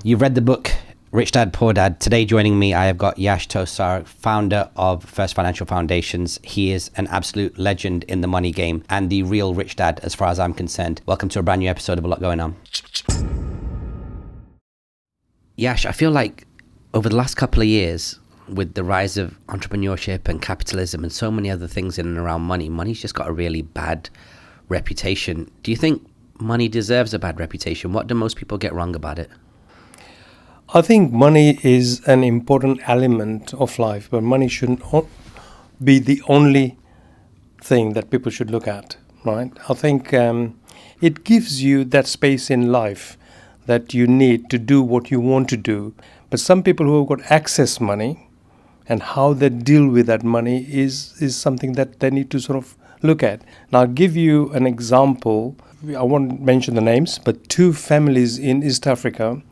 You've read the book Rich Dad, Poor Dad. Today joining me, I have got Yash Tosar, founder of First Financial Foundations. He is an absolute legend in the money game and the real rich dad as far as I'm concerned. Welcome to a brand new episode of A Lot Going On. Yash, I feel like over the last couple of years, with the rise of entrepreneurship and capitalism and so many other things in and around money's just got a really bad reputation. Do you think money deserves a bad reputation? What do most people get wrong about it? I think money is an important element of life, but money shouldn't be the only thing that people should look at, right? I think it gives you that space in life that you need to do what you want to do. But some people who have got access money and how they deal with that money is something that they need to sort of look at. Now, I'll give you an example. I won't mention the names, but two families in East Africa,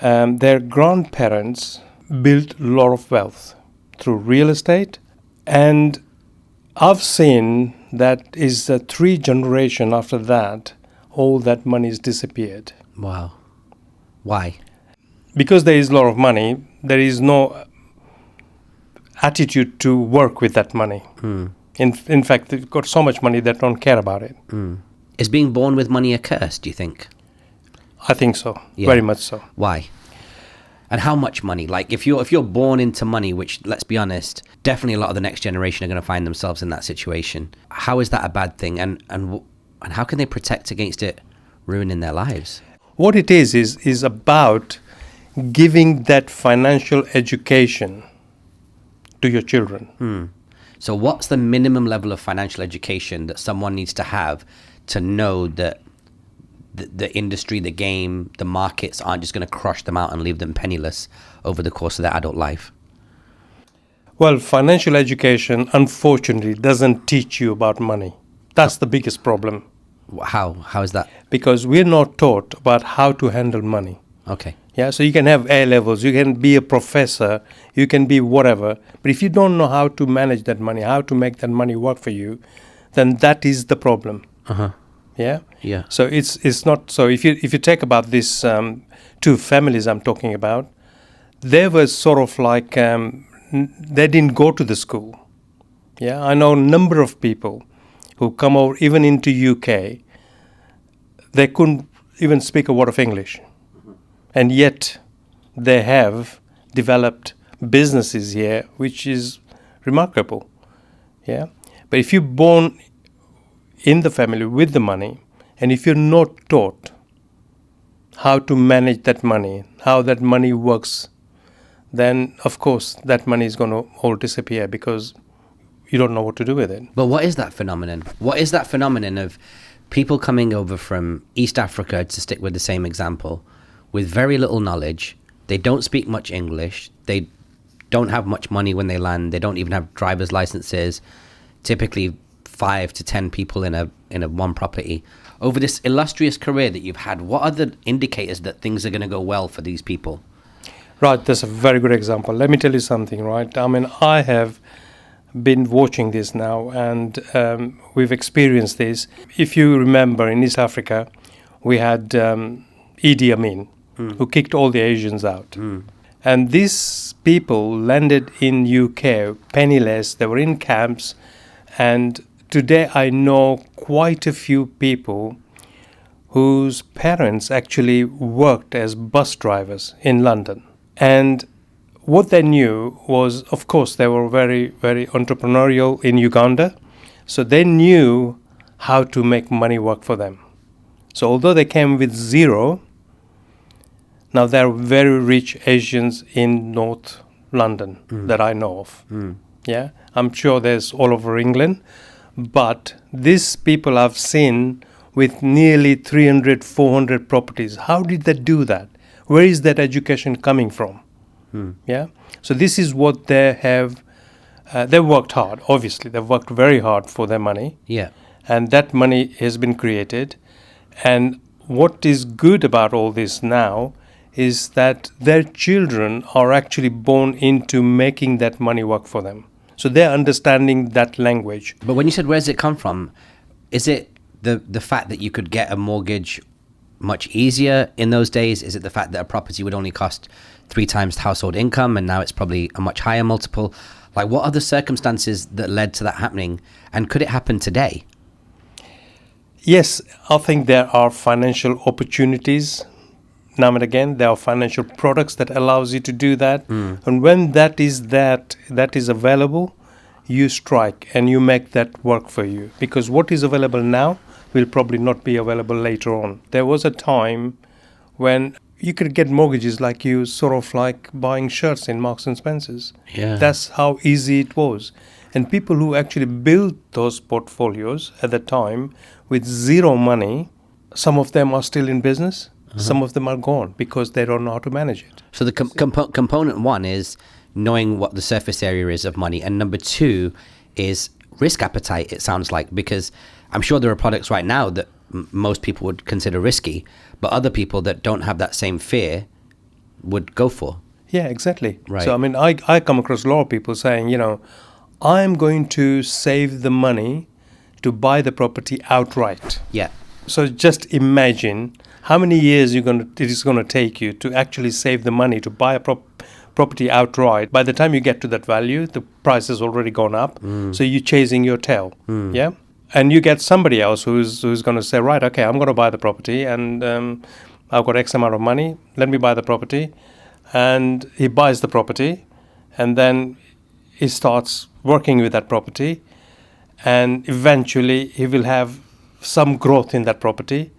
their grandparents built a lot of wealth through real estate, and I've seen that is 3 generations after that, all that money has disappeared. Wow. Why? Because there is a lot of money, there is no attitude to work with that money. In fact, they've got so much money they don't care about it. Is being born with money a curse, do you think? I think so, Yeah. very much so. Why? And how much money? Like if you're born into money, which, let's be honest, definitely a lot of the next generation are going to find themselves in that situation. How is that a bad thing? And how can they protect against it ruining their lives? What it is about giving that financial education to your children. So what's the minimum level of financial education that someone needs to have to know that the industry, the game, the markets aren't just going to crush them out and leave them penniless over the course of their adult life? Well, financial education, unfortunately, doesn't teach you about money. That's the biggest problem. How is that? Because we're not taught about how to handle money. Okay. Yeah, so you can have A levels, you can be a professor, you can be whatever, but if you don't know how to manage that money, how to make that money work for you, then that is the problem. Yeah. Yeah. So it's not so. If you take about these 2 families I'm talking about, they were sort of like they didn't go to the school. Yeah, I know a number of people who come over even into UK. They couldn't even speak a word of English, and yet they have developed businesses here, which is remarkable. Yeah, but if you're born in the family with the money, and if you're not taught how to manage that money, how that money works, then of course that money is going to all disappear because you don't know what to do with it. But what is that phenomenon? What is that phenomenon of people coming over from East Africa, to stick with the same example, with very little knowledge? They don't speak much English. They don't have much money when they land. They don't even have driver's licenses. Typically 5 to 10 people in a one property. Over this illustrious career that you've had, what are the indicators that things are going to go well for these people? Right, that's a very good example. Let me tell you something, right? I mean, I have been watching this now, and we've experienced this. If you remember, in East Africa, we had Idi Amin, who kicked all the Asians out. And these people landed in UK penniless. They were in camps, and today I know quite a few people whose parents actually worked as bus drivers in London. And what they knew was, of course, they were very, very entrepreneurial in Uganda. So they knew how to make money work for them. So although they came with zero, now they're very rich Asians in North London that I know of. Yeah, I'm sure there's all over England. But these people I've seen with nearly 300, 400 properties. How did they do that? Where is that education coming from? Yeah. So this is what they have. They worked hard. Obviously, they've worked very hard for their money. Yeah. And that money has been created. And what is good about all this now is that their children are actually born into making that money work for them. So they're understanding that language. But when you said, where does it come from? Is it the fact that you could get a mortgage much easier in those days? Is it the fact that a property would only cost 3 times household income and now it's probably a much higher multiple? Like, what are the circumstances that led to that happening? And could it happen today? Yes, I think there are financial opportunities. Now and again, there are financial products that allows you to do that. And when that is available, you strike and you make that work for you. Because what is available now will probably not be available later on. There was a time when you could get mortgages like you sort of like buying shirts in Marks and Spencer's. Yeah. That's how easy it was. And people who actually built those portfolios at the time with zero money, some of them are still in business. Some of them are gone because they don't know how to manage it. So the component one is knowing what the surface area is of money. And number 2 is risk appetite, it sounds like, because I'm sure there are products right now that most people would consider risky, but other people that don't have that same fear would go for. Yeah, exactly. Right. So, I mean, I come across a lot of people saying, I'm going to save the money to buy the property outright. Yeah. So just imagine how many years it is going to take you to actually save the money to buy a property outright. By the time you get to that value, the price has already gone up. So you're chasing your tail. Yeah. And you get somebody else who's going to say, right, okay, I'm going to buy the property and I've got X amount of money. Let me buy the property. And he buys the property and then he starts working with that property. And eventually he will have some growth in that property.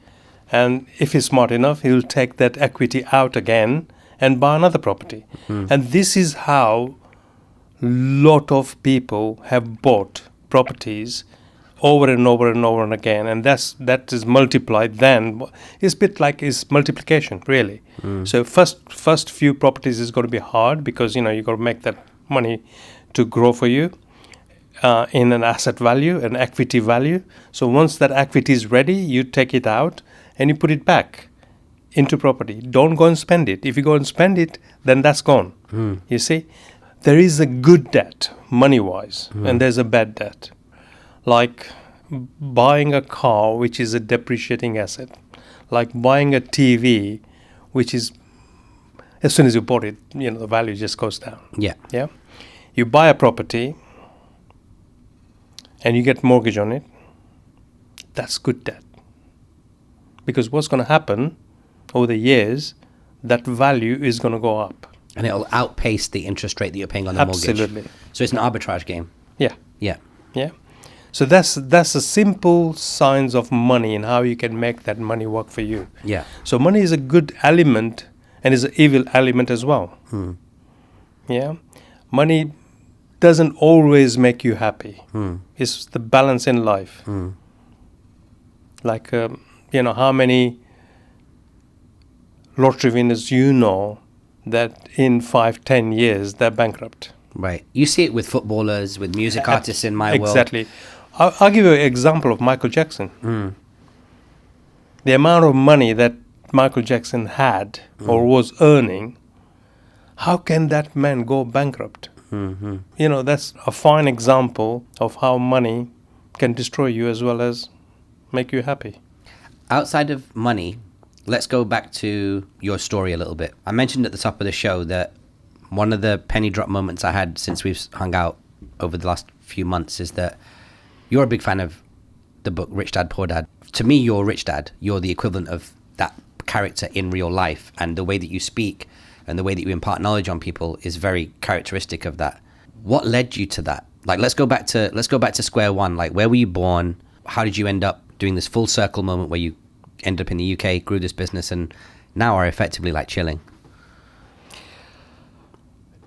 And if he's smart enough, he'll take that equity out again and buy another property. And this is how a lot of people have bought properties over and over and over and again. And that is multiplied then. It's a bit like it's multiplication, really. So first few properties is going to be hard because, you've got to make that money to grow for you. In an asset value, an equity value. So once that equity is ready, you take it out and you put it back into property. Don't go and spend it. If you go and spend it, then that's gone. You see, there is a good debt, money-wise, and there's a bad debt. Like buying a car, which is a depreciating asset. Like buying a TV, which is, as soon as you bought it, the value just goes down. Yeah. Yeah. You buy a property, and you get mortgage on it, that's good debt. Because what's going to happen over the years, that value is going to go up. And it'll outpace the interest rate that you're paying on the mortgage. Absolutely. So it's an arbitrage game. Yeah. Yeah. Yeah. So that's a simple signs of money and how you can make that money work for you. Yeah. So money is a good element and is an evil element as well. Yeah. Money doesn't always make you happy. It's the balance in life. Like, how many lottery winners that in 5-10 years they're bankrupt. Right. You see it with footballers, with music artists in my world. Exactly. I'll give you an example of Michael Jackson. The amount of money that Michael Jackson had or was earning, how can that man go bankrupt? That's a fine example of how money can destroy you as well as make you happy. Outside of money, let's go back to your story a little bit. I mentioned at the top of the show that one of the penny drop moments I had since we've hung out over the last few months is that you're a big fan of the book Rich Dad, Poor Dad. To me, you're Rich Dad. You're the equivalent of that character in real life, and the way that you speak and the way that you impart knowledge on people is very characteristic of that. What led you to that? Like, let's go back to square one. Like, where were you born? How did you end up doing this full circle moment where you end up in the UK, grew this business, and now are effectively like chilling?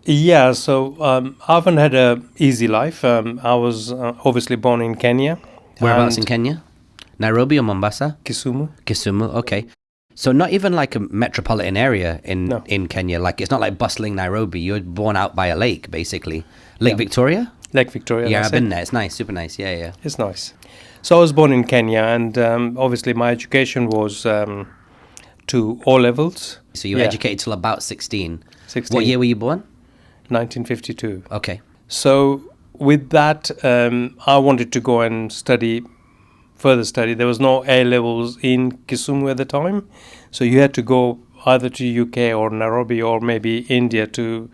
Yeah, so I haven't had a easy life. I was obviously born in Kenya. Whereabouts in Kenya? Nairobi or Mombasa? Kisumu. Kisumu, okay. So not even like a metropolitan area in Kenya. Like, it's not like bustling Nairobi. You're born out by a lake, basically. Lake Victoria? Lake Victoria. Yeah, I've been there. It's nice, super nice. Yeah. It's nice. So I was born in Kenya, and obviously my education was to O levels. So you were educated till about 16. 16. What year were you born? 1952. Okay. So with that, I wanted to go and study further study. There was no A levels in Kisumu at the time, so you had to go either to UK or Nairobi or maybe India to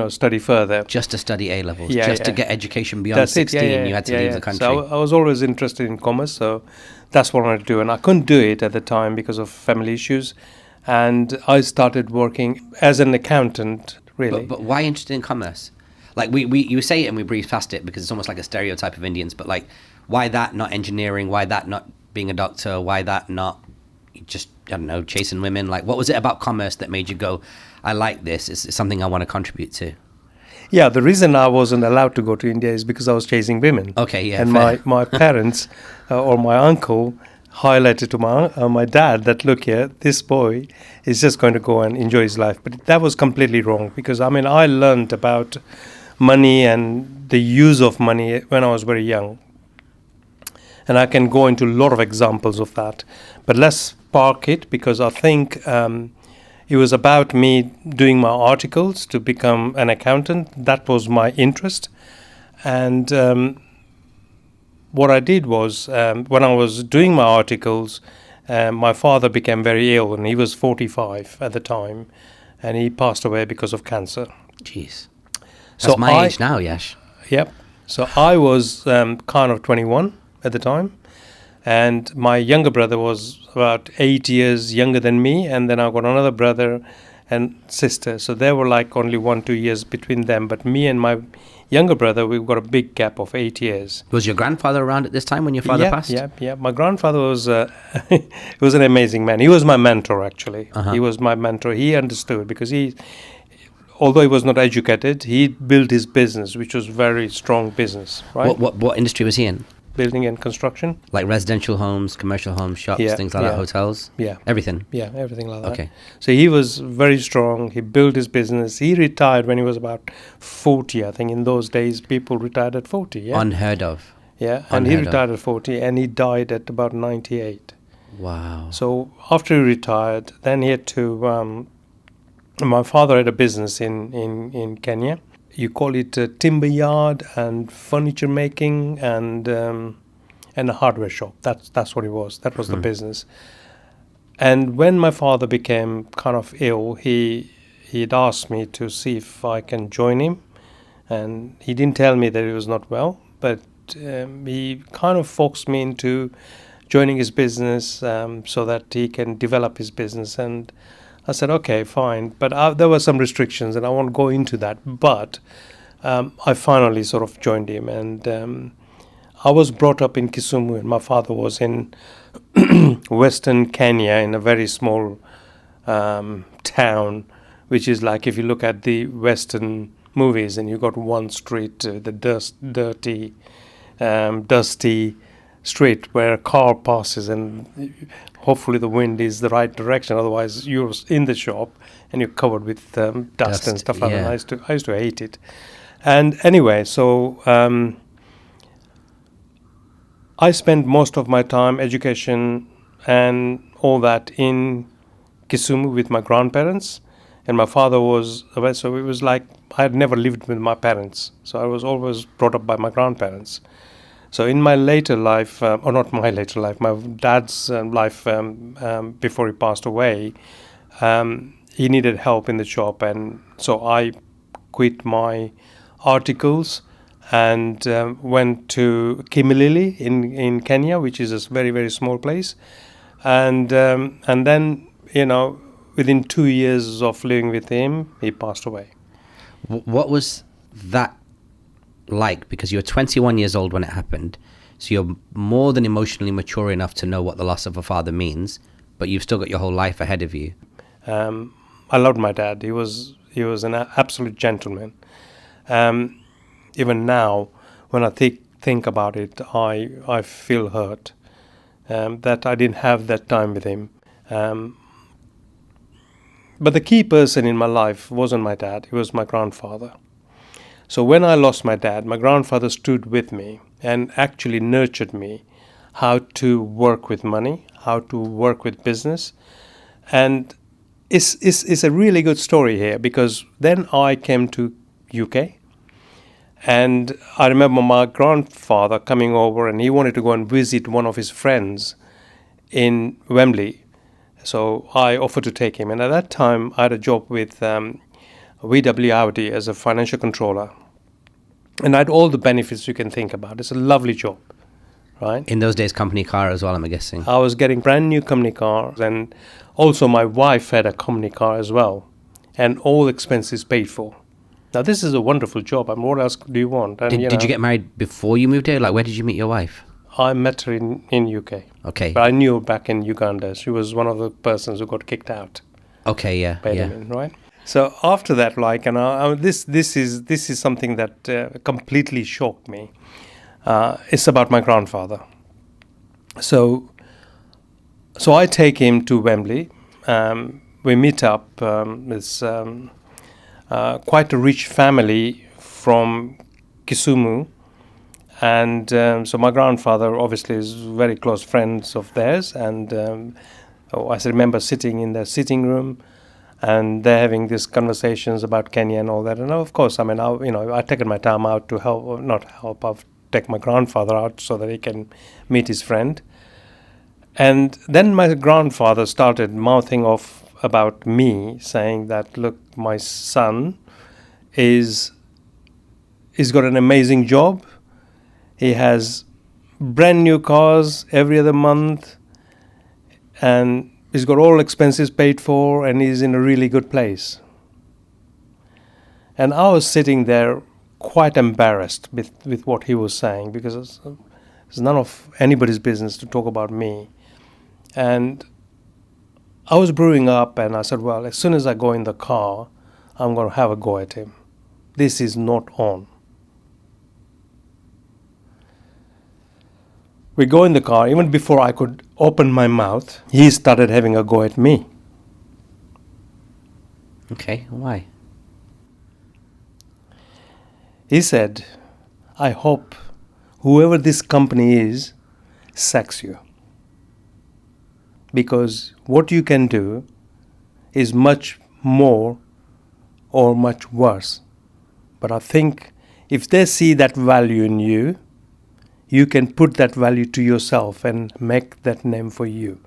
study further. Just to study A levels, Yeah, just to yeah. get education beyond That's it. 16, you had to leave the country. So I was always interested in commerce, so that's what I wanted to do, and I couldn't do it at the time because of family issues, and I started working as an accountant. Really, But why interested in commerce? Like you say it and we breeze past it because it's almost like a stereotype of Indians. But like, why that not engineering? Why that not being a doctor? Why that not just, I don't know, chasing women? Like, what was it about commerce that made you go, I like this, it's something I want to contribute to? Yeah, the reason I wasn't allowed to go to India is because I was chasing women. Okay, yeah, and fair. my parents or my uncle highlighted to my dad that, look here, this boy is just going to go and enjoy his life. But that was completely wrong, because I learned about money and the use of money when I was very young, and I can go into a lot of examples of that. But let's park it, because I think it was about me doing my articles to become an accountant. That was my interest. And what I did was, when I was doing my articles, my father became very ill, and he was 45 at the time, and he passed away because of cancer. Jeez. That's So my age now, Yash. Yep. So I was kind of 21 at the time, and my younger brother was about 8 years younger than me, and then I got another brother and sister. So there were like only 1-2 years between them. But me and my younger brother, we've got a big gap of 8 years. Was your grandfather around at this time when your father passed? Yeah. My grandfather was he was an amazing man. He was my mentor, actually. Uh-huh. He was my mentor. He understood, because although he was not educated, he built his business, which was very strong business, right? What industry was he in? Building and construction. Like residential homes, commercial homes, shops, Yeah, things like that, hotels? Yeah. Everything? Yeah, everything like that. Okay. So he was very strong. He built his business. He retired when he was about 40. I think in those days, people retired at 40. Yeah. Unheard of. Yeah. And he Unheard of. retired at 40, and he died at about 98. Wow. So after he retired, then he had to. My father had a business in Kenya. You call it a timber yard and furniture making and a hardware shop. That's what it was. That was the business. And when my father became kind of ill, he'd asked me to see if I can join him, and he didn't tell me that he was not well, but he kind of forced me into joining his business so that he can develop his business. And I said, okay, fine. But there were some restrictions, and I won't go into that. But I finally sort of joined him. And I was brought up in Kisumu, and my father was in Western Kenya, in a very small town, which is like, if you look at the Western movies, and you got one street, the dusty street where a car passes, and hopefully the wind is the right direction, otherwise you're in the shop and you're covered with dust and stuff like that. I used to hate it. And anyway, so I spent most of my time, education and all that, in Kisumu with my grandparents, and my father was away, so it was like I had never lived with my parents, so I was always brought up by my grandparents. So in my later life, or not my later life, my dad's life before he passed away, he needed help in the shop, and so I quit my articles and went to Kimilili in Kenya, which is a very, very small place, and then within 2 years of living with him, he passed away. What was that like? Because you're 21 years old when it happened, so you're more than emotionally mature enough to know what the loss of a father means, but you've still got your whole life ahead of you. I loved my dad. He was an absolute gentleman. Even now, when I think about it, I feel hurt that I didn't have that time with him. But the key person in my life wasn't my dad. It was my grandfather. So when I lost my dad, my grandfather stood with me and actually nurtured me how to work with money, how to work with business. And it's a really good story here, because then I came to UK, And I remember my grandfather coming over, and he wanted to go and visit one of his friends in Wembley. So I offered to take him. And at that time, I had a job with VW Audi as a financial controller. And I had all the benefits you can think about. It's a lovely job, right? In those days, company car as well, I'm guessing. I was getting brand new company cars, and also my wife had a company car as well, and all expenses paid for. Now this is a wonderful job. I mean, what else do you want? And Did you get married before you moved here? Like, where did you meet your wife? I met her in UK. Okay. But I knew her back in Uganda. She was one of the persons who got kicked out. Okay, yeah, By yeah. them, right? So after that, like, and this is something that completely shocked me. It's about my grandfather. So I take him to Wembley. We meet up. It's quite a rich family from Kisumu. And so my grandfather obviously is very close friends of theirs. And I remember sitting in their sitting room, and they're having these conversations about Kenya and all that. And of course, I mean, I've taken my time out to help, not help, I've taken my grandfather out so that he can meet his friend. And then my grandfather started mouthing off about me, saying that, look, my son he's got an amazing job. He has brand new cars every other month, and he's got all expenses paid for, and he's in a really good place. And I was sitting there quite embarrassed with what he was saying, because it's none of anybody's business to talk about me. And I was brewing up, and I said, well, as soon as I go in the car, I'm going to have a go at him. This is not on. We go in the car. Even before I could open my mouth, he started having a go at me. Okay, why? He said, I hope whoever this company is sacks you. Because what you can do is much more or much worse. But I think if they see that value in you, you can put that value to yourself and make that name for you.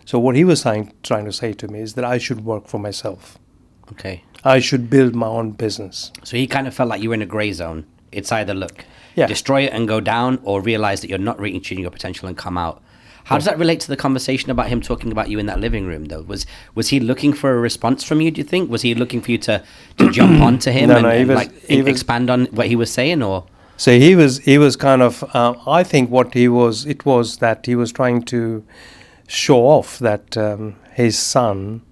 So what he was trying to say to me is that I should work for myself. Okay. I should build my own business. So he kind of felt like you were in a grey zone. It's either, look, Yeah. destroy it and go down, or realize that you're not reaching your potential and come out. How does that relate to the conversation about him talking about you in that living room, though? Was he looking for a response from you, do you think? Was he looking for you to jump onto him expand on what he was saying, or...? So he was kind of, I think it was that he was trying to show off that his son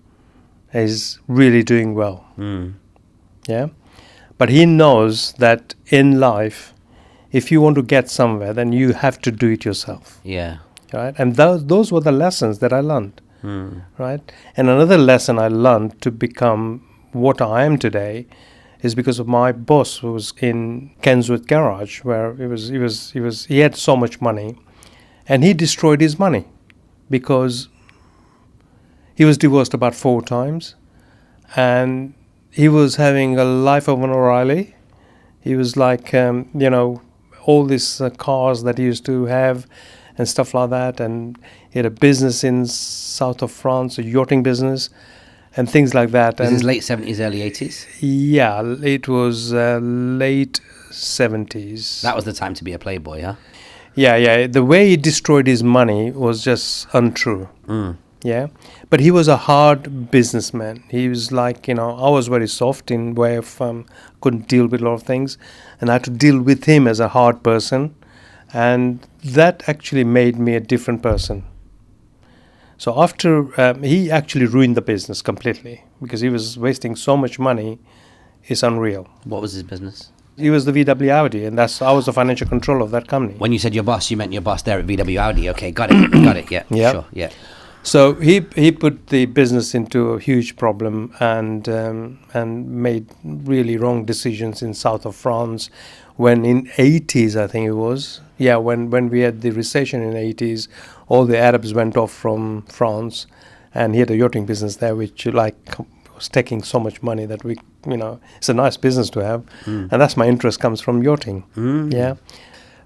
is really doing well. Yeah. But he knows that in life, if you want to get somewhere, then you have to do it yourself. Yeah. Right. And those were the lessons that I learned. Right. And another lesson I learned to become what I am today is because of my boss, who was in Kensworth Garage, where he had so much money, and he destroyed his money because he was divorced about 4 times, and he was having a life of an O'Reilly. He was like, all these cars that he used to have and stuff like that, and he had a business in south of France, a yachting business, and things like that. This and is late 70s, early 80s? Yeah, it was late 70s. That was the time to be a playboy, huh? Yeah. The way he destroyed his money was just untrue. Yeah. But he was a hard businessman. He was like, I was very soft in way of couldn't deal with a lot of things. And I had to deal with him as a hard person. And that actually made me a different person. So after, he actually ruined the business completely because he was wasting so much money. It's unreal. What was his business? He was the VW Audi, and I was the financial controller of that company. When you said your boss, you meant your boss there at VW Audi. Okay, got it, yeah. Yeah. Sure, yeah. So he put the business into a huge problem and made really wrong decisions in south of France. When in 80s, I think it was, when we had the recession in 80s, all the Arabs went off from France, and he had a yachting business there, which was taking so much money that it's a nice business to have, and that's my interest comes from yachting. Yeah,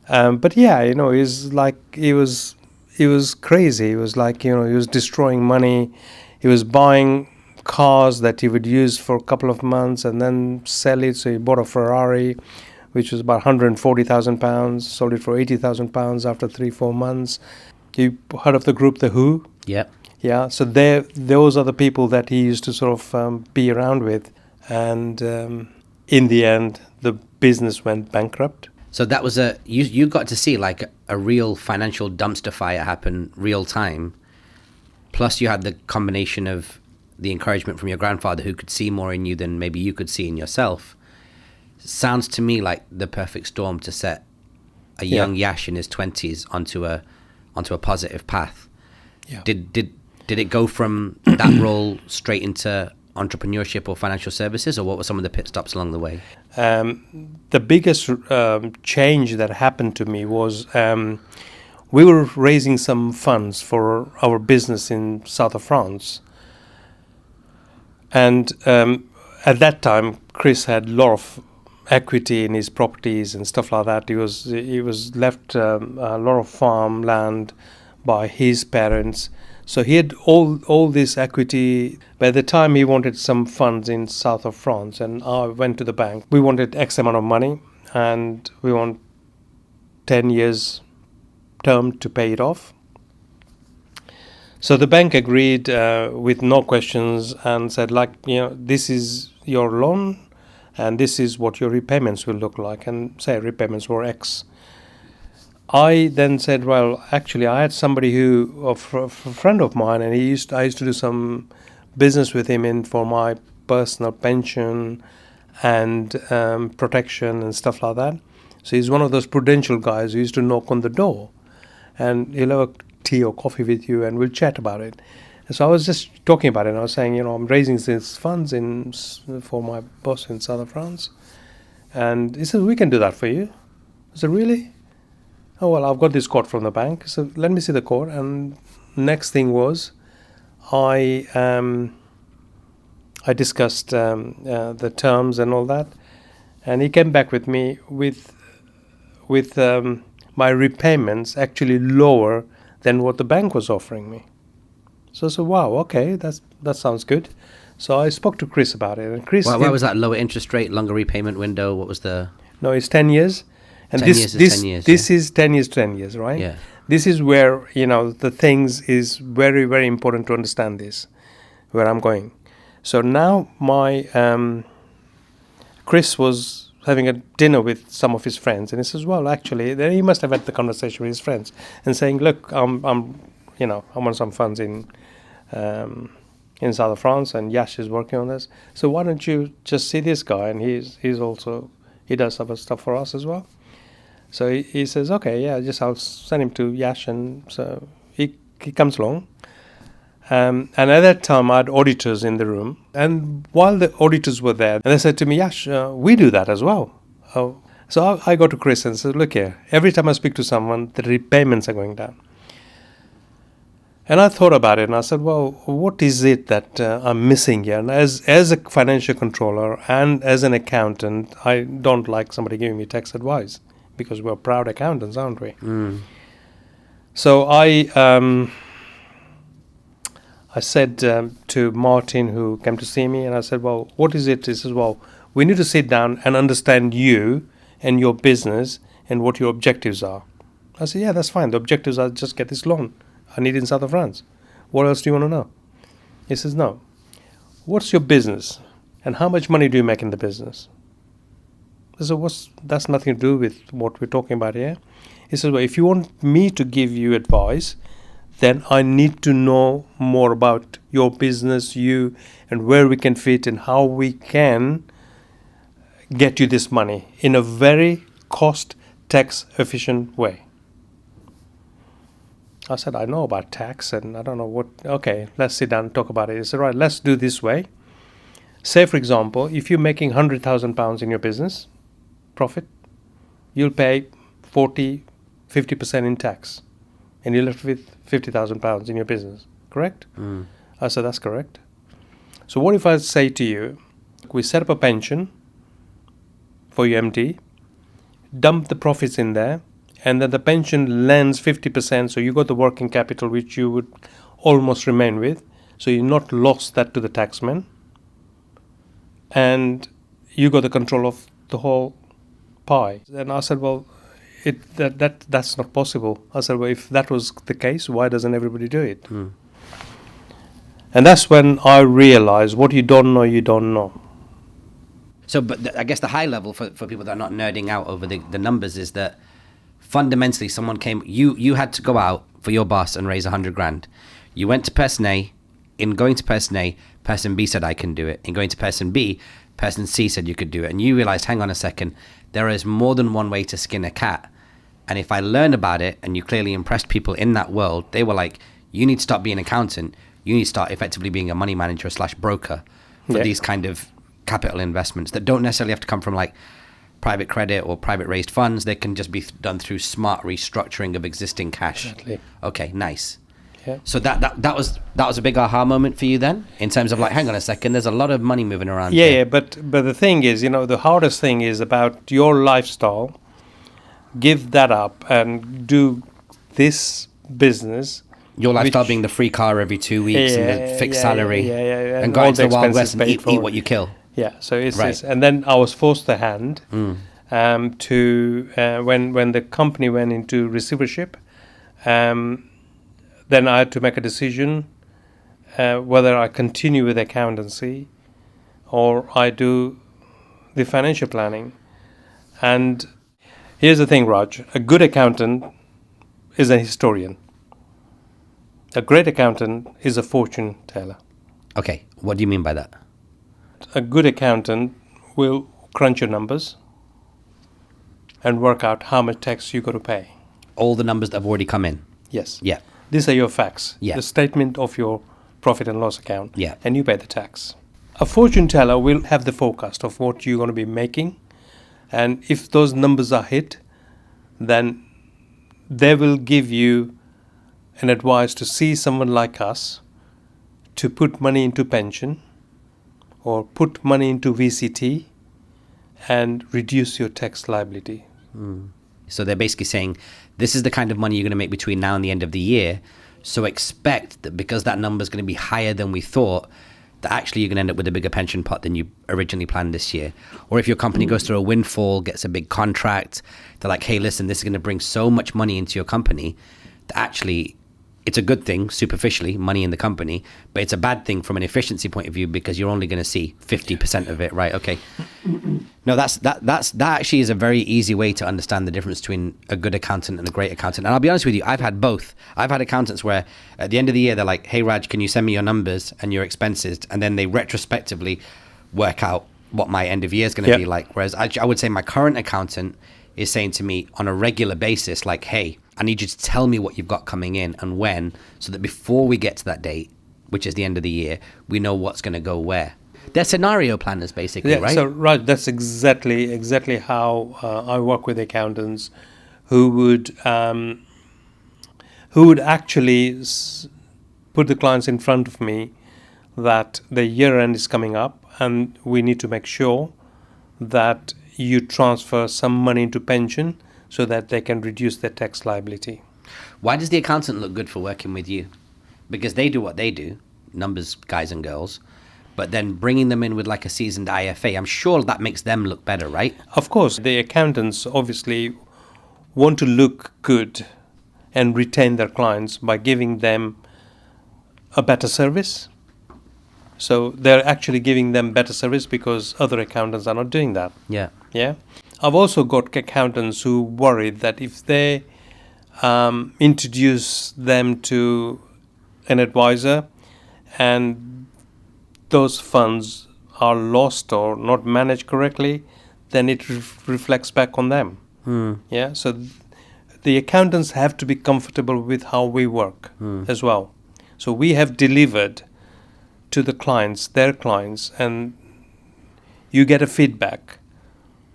but yeah, it's like he was crazy. He was like, he was destroying money. He was buying cars that he would use for a couple of months and then sell it. So he bought a Ferrari, which was about £140,000, sold it for £80,000 after 3-4 months. You heard of the group The Who? Yeah. Yeah, so those are the people that he used to sort of be around with. And in the end, the business went bankrupt. So that was you got to see like a real financial dumpster fire happen real time. Plus you had the combination of the encouragement from your grandfather, who could see more in you than maybe you could see in yourself. Sounds to me like the perfect storm to set a young Yash in his 20s onto a positive path. Yeah. Did it go from that role straight into entrepreneurship or financial services, or what were some of the pit stops along the way? The biggest change that happened to me was we were raising some funds for our business in south of France. And at that time, Chris had a lot of equity in his properties and stuff like that. He was left a lot of farmland by his parents. So he had all this equity. By the time he wanted some funds in south of France, and I went to the bank. We wanted X amount of money, and we want 10 years term to pay it off. So the bank agreed with no questions and said, this is your loan and this is what your repayments will look like, and say repayments were X. I then said, well, actually, I had somebody a friend of mine, and I used to do some business with him for my personal pension and protection and stuff like that. So he's one of those prudential guys who used to knock on the door, and he'll have a tea or coffee with you, and we'll chat about it. And so I was just talking about it, and I was saying, I'm raising these funds for my boss in south of France, and he said, we can do that for you. I said, really? Oh, well, I've got this quote from the bank, so let me see the quote. And next thing was, I discussed the terms and all that, and he came back with me with my repayments actually lower than what the bank was offering me. So I said, wow, okay, that sounds good. So I spoke to Chris about it, and Chris. Why was that lower interest rate, longer repayment window? What was the? No, it's 10 years. And 10 years is 10 years. This is 10 years, 10 years, right? Yeah. This is where, the things is very, very important to understand this, where I'm going. So now Chris was having a dinner with some of his friends, and he says, well, actually, then he must have had the conversation with his friends and saying, look, I'm on some funds in south of France, and Yash is working on this. So why don't you just see this guy? And he does other stuff for us as well. So he says, okay, yeah, I'll send him to Yash, and so he comes along. And at that time, I had auditors in the room. And while the auditors were there, and they said to me, Yash, we do that as well. So I go to Chris and said, look here, every time I speak to someone, the repayments are going down. And I thought about it, and I said, well, what is it that I'm missing here? And as a financial controller and as an accountant, I don't like somebody giving me tax advice, because we're proud accountants, aren't we? So I said to Martin, who came to see me, and I said, well, what is it? He says, well, we need to sit down and understand you and your business and what your objectives are. I said, yeah, that's fine. The objectives are just get this loan. I need it in south of France. What else do you want to know? He says, no. What's your business? And how much money do you make in the business? I said, that's nothing to do with what we're talking about here. He says, well, if you want me to give you advice, then I need to know more about your business, you, and where we can fit and how we can get you this money in a very cost tax efficient way. I said, I know about tax and I don't know what. Okay, let's sit down and talk about it. He said, right, let's do this way. Say, for example, if you're making £100,000 in your business profit, you'll pay 50% in tax, and you're left with £50,000 in your business, correct? I said, that's correct. So what if I say to you, we set up a pension for your MD, dump the profits in there, and then the pension lends 50%, so you got the working capital which you would almost remain with, so you're not lost that to the taxman, and you got the control of the whole pie. And I said, well, that's not possible. I said, well, if that was the case, why doesn't everybody do it? And that's when I realized what you don't know, you don't know. So, but I guess the high level for people that are not nerding out over the numbers is that fundamentally someone came, you had to go out for your boss and raise 100 grand. You went to person A. In going to person A, person B said I can do it. In going to person B, person C said you could do it. And you realized, hang on a second, there is more than one way to skin a cat. And if I learned about it and you clearly impressed people in that world, they were like, you need to start being an accountant. You need to start effectively being a money manager / broker for these kind of capital investments that don't necessarily have to come from like private credit or private raised funds. They can just be done through smart restructuring of existing cash. Exactly. Okay, nice. Yeah. So that was a big aha moment for you then, in terms of like, hang on a second, there's a lot of money moving around. Yeah, but the thing is, the hardest thing is about your lifestyle. Give that up and do this business. Your lifestyle being the free car every 2 weeks and the fixed salary, and going to the Wild expenses West and paid eat what you kill. Yeah, so it's Right. this. And then I was forced the hand to when the company went into receivership. Then I had to make a decision whether I continue with accountancy or I do the financial planning. And here's the thing, Raj. A good accountant is a historian. A great accountant is a fortune teller. Okay, what do you mean by that? A good accountant will crunch your numbers and work out how much tax you got to pay. All the numbers that have already come in. Yes. Yeah. These are your facts. Yeah. The statement of your profit and loss account. Yeah. And you pay the tax. A fortune teller will have the forecast of what you're going to be making. And if those numbers are hit, then they will give you an advice to see someone like us to put money into pension or put money into VCT and reduce your tax liability. So they're basically saying, this is the kind of money you're going to make between now and the end of the year. So expect that because that number is going to be higher than we thought, that actually you're going to end up with a bigger pension pot than you originally planned this year. Or if your company goes through a windfall, gets a big contract, they're like, hey, listen, this is going to bring so much money into your company that actually it's a good thing, superficially, money in the company, but it's a bad thing from an efficiency point of view because you're only going to see 50% of it, right? Okay. No, that actually is a very easy way to understand the difference between a good accountant and a great accountant. And I'll be honest with you, I've had both. I've had accountants where at the end of the year, they're like, hey, Raj, can you send me your numbers and your expenses? And then they retrospectively work out what my end of year is going to be like. Whereas I would say my current accountant is saying to me on a regular basis, like, hey, I need you to tell me what you've got coming in and when, so that before we get to that date, which is the end of the year, we know what's going to go where. They're scenario planners, basically, right? So, right, that's exactly how I work with accountants who would actually put the clients in front of me that the year end is coming up and we need to make sure that you transfer some money into pension so that they can reduce their tax liability. Why does the accountant look good for working with you? Because they do what they do, numbers, guys and girls, but then bringing them in with like a seasoned IFA, I'm sure that makes them look better, right? Of course, the accountants obviously want to look good and retain their clients by giving them a better service. So they're actually giving them better service because other accountants are not doing that. Yeah. Yeah. I've also got accountants who worry that if they introduce them to an advisor and those funds are lost or not managed correctly, then it reflects back on them. Yeah. So the accountants have to be comfortable with how we work as well. So we have delivered to the clients, their clients, and you get a feedback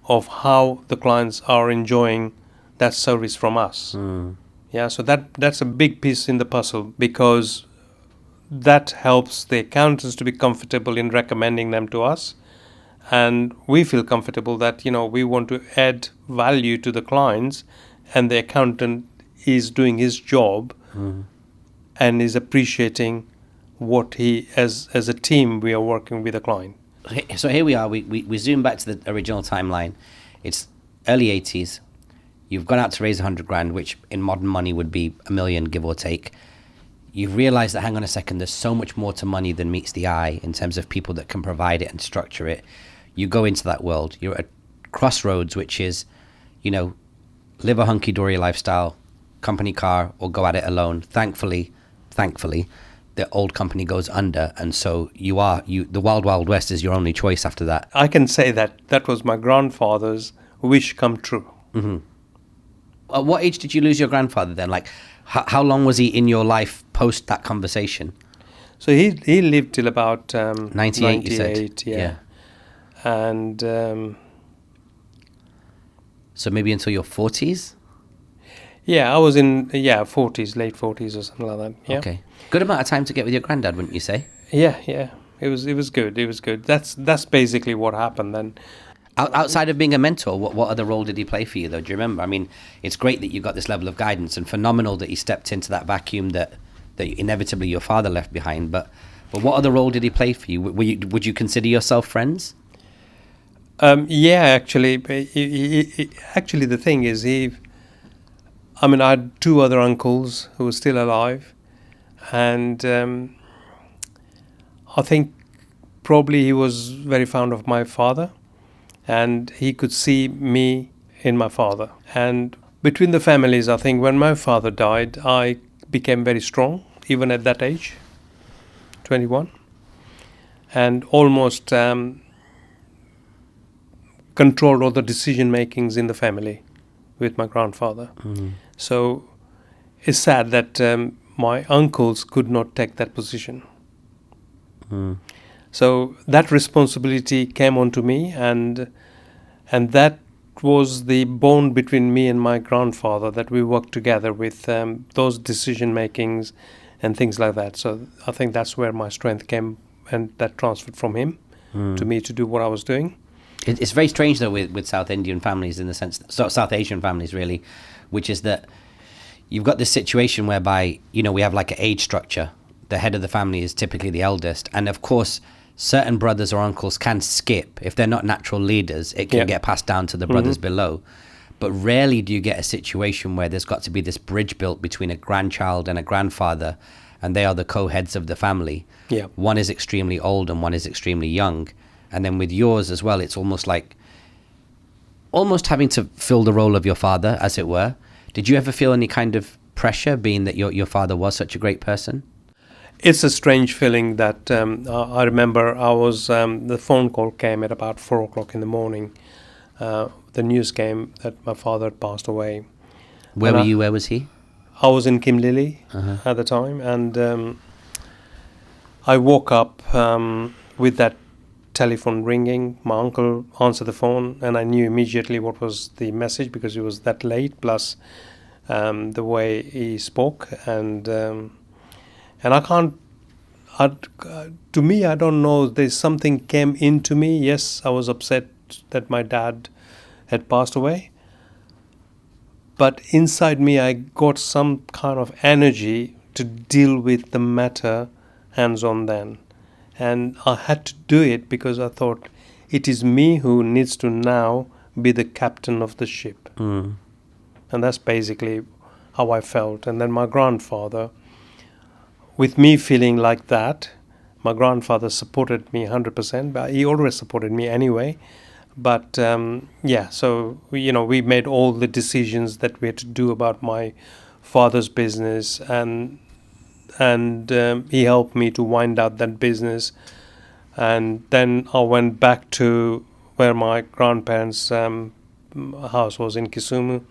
of how the clients are enjoying that service from us. Yeah, so that's a big piece in the puzzle because that helps the accountants to be comfortable in recommending them to us, and we feel comfortable that we want to add value to the clients, and the accountant is doing his job and is appreciating what he as a team we are working with a client. So here we are. We zoom back to the original timeline. It's early 80s. You've gone out to raise 100 grand, which in modern money would be $1 million, give or take. You've realized that, hang on a second, there's so much more to money than meets the eye in terms of people that can provide it and structure it. You go into that world. You're at crossroads, which is, live a hunky-dory lifestyle, company car, or go at it alone. Thankfully, the old company goes under, and so the wild, wild west is your only choice after that. I can say that was my grandfather's wish come true. Mm-hmm. At what age did you lose your grandfather then? Like, how long was he in your life post that conversation? So he lived till about 98, you said? Yeah. And so maybe until your 40s? Yeah, I was in late 40s or something like that. Yeah. Okay. Good amount of time to get with your granddad, wouldn't you say? Yeah. It was good. It was good. That's basically what happened then. Outside of being a mentor, what other role did he play for you, though? Do you remember? I mean, it's great that you got this level of guidance, and phenomenal that he stepped into that vacuum that inevitably your father left behind. But what other role did he play for you? Would you consider yourself friends? Yeah, actually, actually the thing is, I had two other uncles who were still alive, and I think probably he was very fond of my father, and he could see me in my father. And between the families, I think when my father died, I became very strong, even at that age, 21, and almost controlled all the decision makings in the family with my grandfather. Mm. So it's sad that my uncles could not take that position. Mm. So that responsibility came onto me, and that was the bond between me and my grandfather, that we worked together with those decision makings and things like that. So I think that's where my strength came, and that transferred from him to me to do what I was doing. It's very strange, though, with South Indian families, in the sense that, South Asian families, really, which is that you've got this situation whereby, we have like an age structure. The head of the family is typically the eldest. And of course, certain brothers or uncles can skip. If they're not natural leaders, it can get passed down to the brothers below. But rarely do you get a situation where there's got to be this bridge built between a grandchild and a grandfather, and they are the co-heads of the family. Yeah. One is extremely old and one is extremely young. And then with yours as well, it's almost having to fill the role of your father, as it were. Did you ever feel any kind of pressure, being that your father was such a great person? It's a strange feeling that I remember the phone call came at about 4 o'clock in the morning. The news came that my father had passed away. Where were you? Where was he? I was in Kimlili at the time, and I woke up with that telephone ringing. My uncle answered the phone, and I knew immediately what was the message, because it was that late, plus the way he spoke, and I can't. To me, I don't know. There's something came into me. Yes, I was upset that my dad had passed away, but inside me, I got some kind of energy to deal with the matter hands-on then. And I had to do it because I thought it is me who needs to now be the captain of the ship. And that's basically how I felt. And then my grandfather, with me feeling like that, my grandfather supported me 100%, but he always supported me anyway. But so we made all the decisions that we had to do about my father's business, and he helped me to wind up that business. And then I went back to where my grandparents' house was in Kisumu,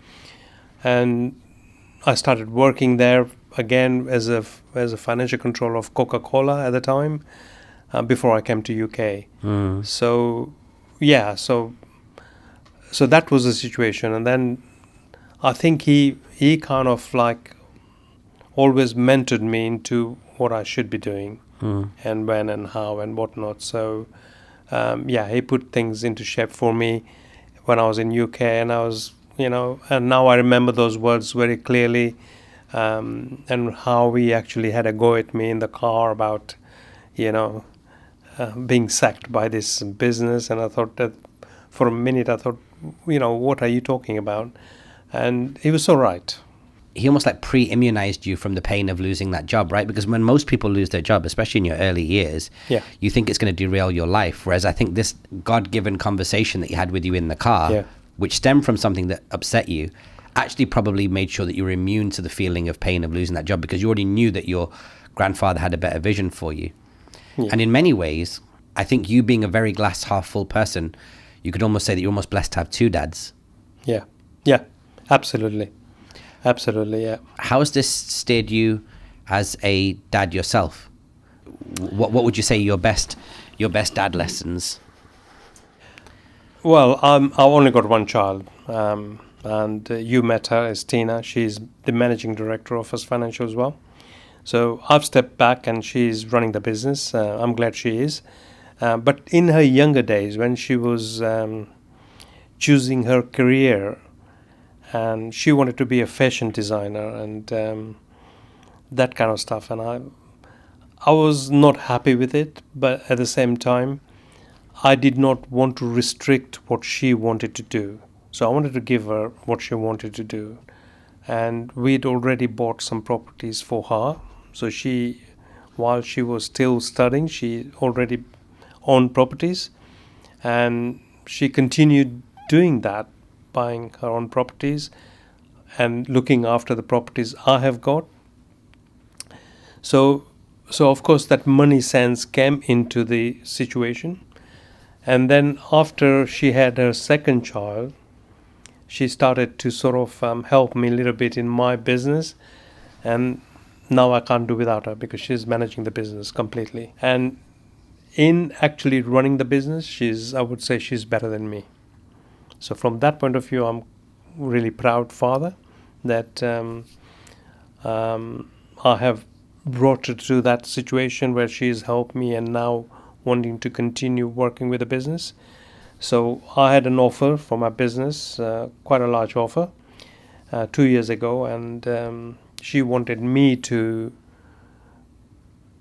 and I started working there again as a financial controller of Coca-Cola at the time, before I came to UK. So that was the situation. And then I think he kind of like always mentored me into what I should be doing, and when and how and whatnot. So he put things into shape for me when I was in UK, and I was, and now I remember those words very clearly, and how he actually had a go at me in the car about, being sacked by this business. And I thought that for a minute, I thought, what are you talking about? And he was so right. He almost like pre-immunized you from the pain of losing that job, right? Because when most people lose their job, especially in your early years, you think it's going to derail your life. Whereas I think this God-given conversation that he had with you in the car, which stemmed from something that upset you, actually probably made sure that you were immune to the feeling of pain of losing that job, because you already knew that your grandfather had a better vision for you. And in many ways, I think you being a very glass half full person, you could almost say that you're almost blessed to have two dads. Yeah, absolutely. Absolutely, yeah. How has this steered you as a dad yourself? What would you say your best dad lessons? Well, I've only got one child, and you met her as Tina. She's the managing director of First Financial as well. So I've stepped back, and she's running the business. I'm glad she is. But in her younger days, when she was choosing her career, and she wanted to be a fashion designer and that kind of stuff, and I was not happy with it, but at the same time I did not want to restrict what she wanted to do. So I wanted to give her what she wanted to do, and we'd already bought some properties for her. So she, while she was still studying, she already owned properties, and she continued doing that, buying her own properties and looking after the properties I have got. So of course that money sense came into the situation. And then after she had her second child, she started to sort of help me a little bit in my business. And now I can't do without her, because she's managing the business completely. And in actually running the business, I would say she's better than me. So from that point of view, I'm really proud father that I have brought her to that situation where she's helped me, and now wanting to continue working with the business. So I had an offer for my business, quite a large offer, 2 years ago, and she wanted me to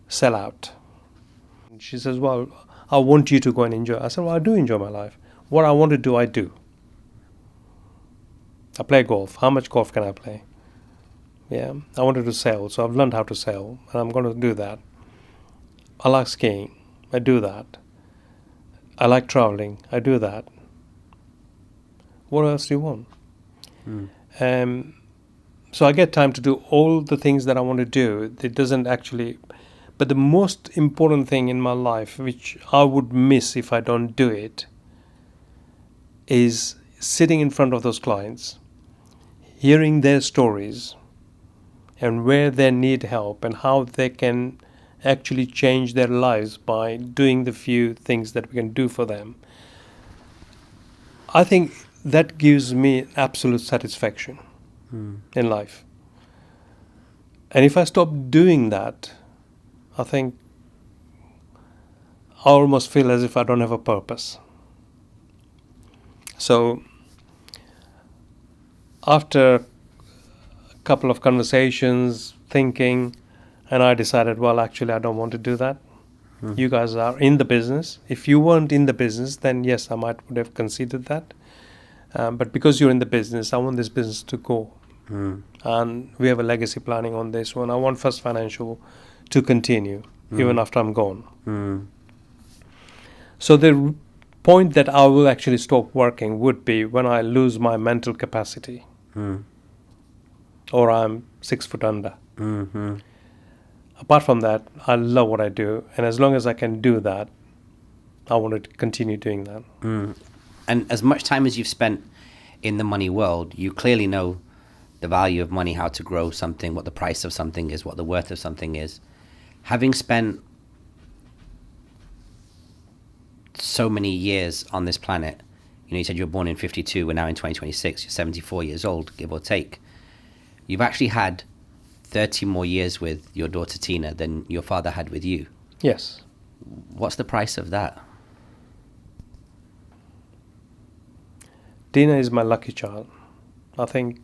sell out. She says, well, I want you to go and enjoy. I said, well, I do enjoy my life. What I want to do, I do. I play golf. How much golf can I play? Yeah, I wanted to sail, so I've learned how to sail, and I'm going to do that. I like skiing. I do that. I like traveling. I do that. What else do you want? So I get time to do all the things that I want to do. It doesn't actually... But the most important thing in my life, which I would miss if I don't do it, is sitting in front of those clients, hearing their stories and where they need help and how they can actually change their lives by doing the few things that we can do for them. I think that gives me absolute satisfaction in life. And if I stop doing that, I think I almost feel as if I don't have a purpose. So after a couple of conversations, thinking, and I decided, well, actually, I don't want to do that. You guys are in the business. If you weren't in the business, then yes, I would have considered that. But because you're in the business, I want this business to go. And we have a legacy planning on this one. I want First Financial to continue even after I'm gone. So the point that I will actually stop working would be when I lose my mental capacity, or I'm 6 foot under. Apart from that, I love what I do, and as long as I can do that, I want to continue doing that. And as much time as you've spent in the money world, you clearly know the value of money, how to grow something, what the price of something is, what the worth of something is. Having spent so many years on this planet, you said you were born in 52, we're now in 2026, you're 74 years old, give or take. You've actually had 30 more years with your daughter Tina than your father had with you. Yes. What's the price of that? Tina is my lucky child. I think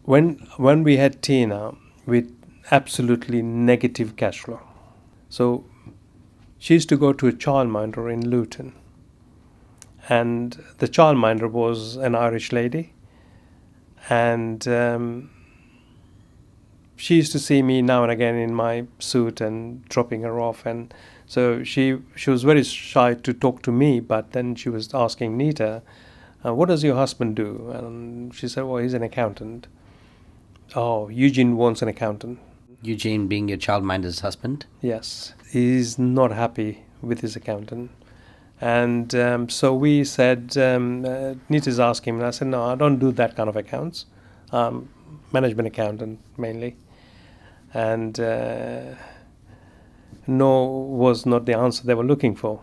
when we had Tina with absolutely negative cash flow. So she used to go to a childminder in Luton, and the childminder was an Irish lady, and she used to see me now and again in my suit and dropping her off, and so she was very shy to talk to me, but then she was asking Nita, what does your husband do? And she said, well, he's an accountant. Oh, Eugene wants an accountant. Eugene being your childminder's husband? Yes, he's not happy with his accountant. And so we said, Nita's asking him, and I said, no, I don't do that kind of accounts. Management accountant mainly. And no was not the answer they were looking for.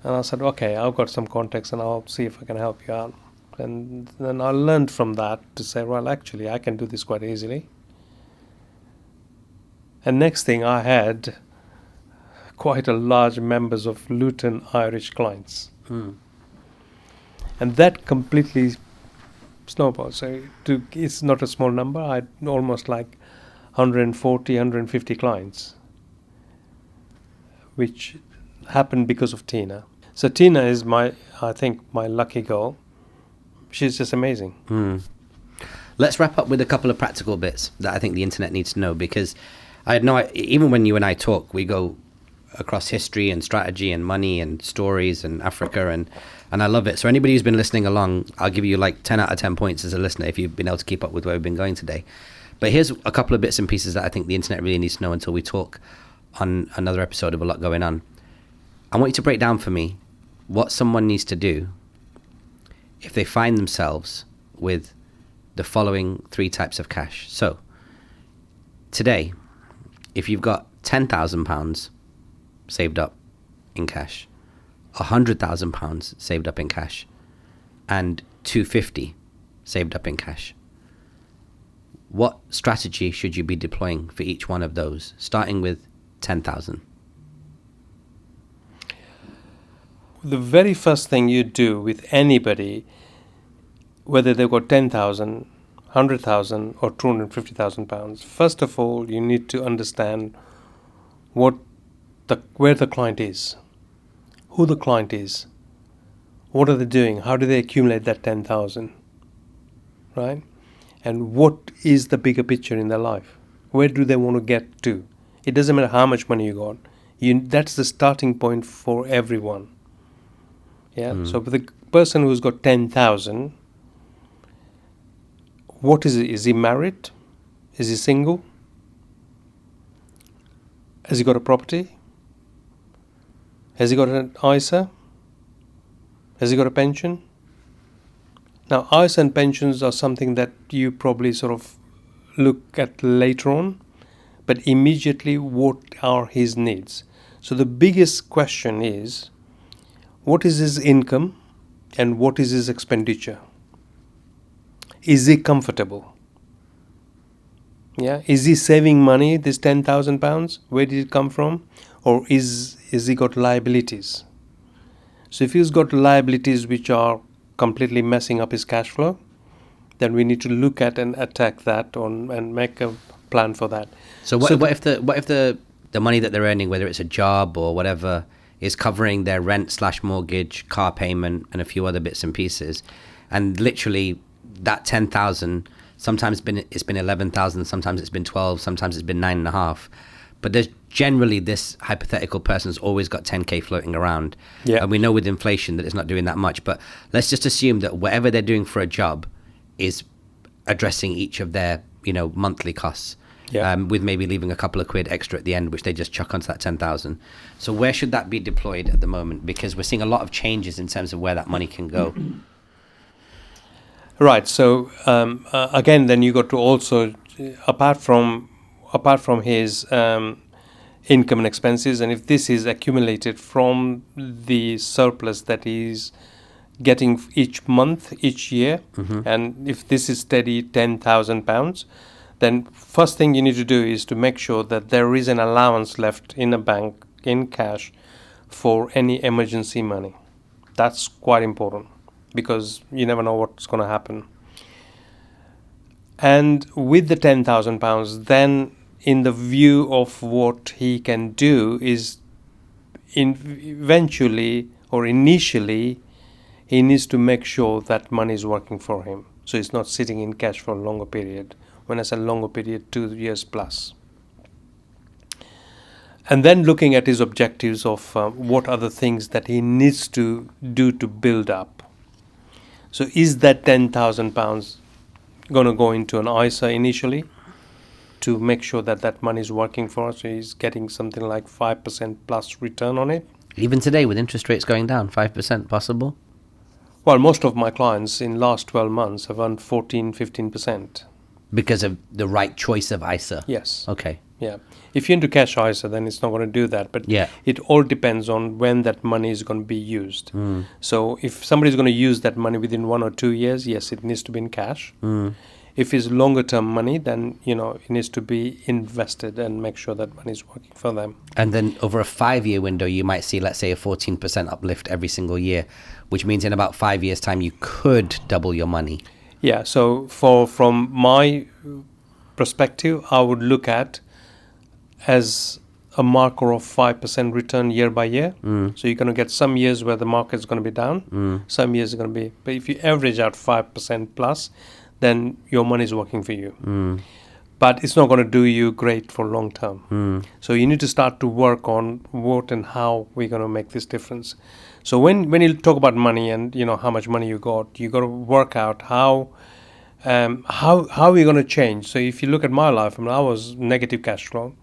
And I said, okay, I've got some contacts and I'll see if I can help you out. And then I learned from that to say, well, actually, I can do this quite easily. And next thing, I had quite a large members of Luton Irish clients. And that completely snowballed. So it's not a small number. I had almost like 140, 150 clients, which happened because of Tina. So Tina is I think my lucky girl. She's just amazing. Let's wrap up with a couple of practical bits that I think the internet needs to know, because I know even when you and I talk, we go across history and strategy and money and stories and Africa, and I love it. So anybody who's been listening along, I'll give you like 10 out of 10 points as a listener if you've been able to keep up with where we've been going today. But here's a couple of bits and pieces that I think the internet really needs to know until we talk on another episode of A Lot Going On. I want you to break down for me what someone needs to do if they find themselves with the following 3 types of cash. So today, if you've got £10,000 saved up in cash, £100,000 saved up in cash, and £250 saved up in cash, what strategy should you be deploying for each one of those, starting with 10,000? The very first thing you do with anybody, whether they've got 10,000, 100,000 or 250,000 pounds, first of all, you need to understand where the client is, who the client is, what are they doing, how do they accumulate that 10,000, right? And what is the bigger picture in their life? Where do they want to get to? It doesn't matter how much money you got. That's the starting point for everyone. Yeah. So for the person who's got 10,000, what is it? Is he married? Is he single? Has he got a property? Has he got an ISA? Has he got a pension? Now, ISA and pensions are something that you probably sort of look at later on, but immediately, what are his needs? So the biggest question is, what is his income and what is his expenditure? Is he comfortable? Yeah, is he saving money, this £10,000? Where did it come from? Or is he got liabilities? So if he's got liabilities which are completely messing up his cash flow, then we need to look at and attack that and make a plan for that. So what if the money that they're earning, whether it's a job or whatever, is covering their rent/mortgage, car payment, and a few other bits and pieces, and literally that 10,000, sometimes it's been 11,000, sometimes it's been 12, sometimes it's been 9.5, but there's generally this hypothetical person's always got 10k floating around. Yeah. And we know with inflation that it's not doing that much, but let's just assume that whatever they're doing for a job is addressing each of their monthly costs. Yeah. With maybe leaving a couple of quid extra at the end, which they just chuck onto that 10,000. So where should that be deployed at the moment? Because we're seeing a lot of changes in terms of where that money can go. Right. So again, then you got to also, apart from his income and expenses, and if this is accumulated from the surplus that he's getting each month, each year, and if this is steady £10,000, then first thing you need to do is to make sure that there is an allowance left in a bank in cash for any emergency money. That's quite important because you never know what's going to happen. And with the £10,000, then in the view of what he can do is eventually or initially he needs to make sure that money is working for him. So it's not sitting in cash for a longer period. When I say longer period, 2 years plus. And then looking at his objectives of what are the things that he needs to do to build up. So is that £10,000 going to go into an ISA initially to make sure that that money is working for us? So he's getting something like 5% plus return on it. Even today, with interest rates going down, 5% possible? Well, most of my clients in last 12 months have earned 14, 15%. Because of the right choice of ISA? Yes. Okay. Yeah. If you're into cash ISA, then it's not going to do that. But Yeah. it all depends on when that money is going to be used. So if somebody's going to use that money within 1 or 2 years, yes, it needs to be in cash. If it's longer term money, then, it needs to be invested and make sure that money is working for them. And then over a 5-year window, you might see, let's say, a 14% uplift every single year, which means in about 5 years' time, you could double your money. Yeah, so from my perspective, I would look at as a marker of 5% return year by year. So you're going to get some years where the market is going to be down, some years are going to be, but if you average out 5% plus, then your money is working for you. But it's not going to do you great for long term. So you need to start to work on what and how we're going to make this difference. So when you talk about money and how much money you got to work out how we're going to change. So if you look at my life, I was negative cash flow,